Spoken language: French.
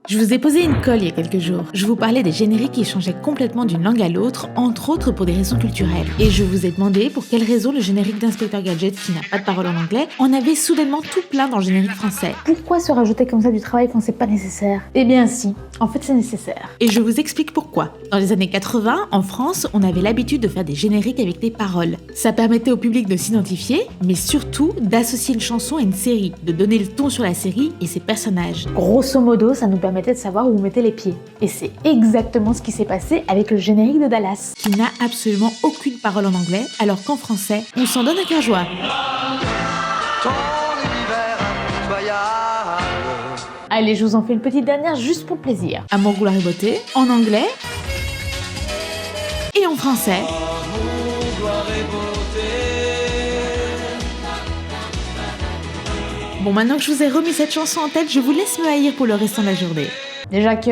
Je vous ai posé une colle il y a quelques jours. Je vous parlais des génériques qui changeaient complètement d'une langue à l'autre, entre autres pour des raisons culturelles. Et je vous ai demandé pour quelle raison le générique d'Inspecteur Gadget, qui n'a pas de parole en anglais, en avait soudainement tout plein dans le générique français. Pourquoi se rajouter comme ça du travail quand c'est pas nécessaire? Eh bien si, en fait c'est nécessaire. Et je vous explique pourquoi. Dans les années 80, en France, on avait l'habitude de faire des génériques avec des paroles. Ça permettait au public de s'identifier, mais surtout d'associer une chanson à une série, de donner le ton sur la série et ses personnages. Grosso modo, ça nous permettait de savoir où vous mettez les pieds. Et c'est exactement ce qui s'est passé avec le générique de Dallas. Qui n'a absolument aucune parole en anglais, alors qu'en français, on s'en donne à cœur joie. Allez, je vous en fais une petite dernière juste pour le plaisir. Amour, gloire et beauté, en anglais et en français. Bon, maintenant que je vous ai remis cette chanson en tête, je vous laisse me haïr pour le restant de la journée. Déjà que...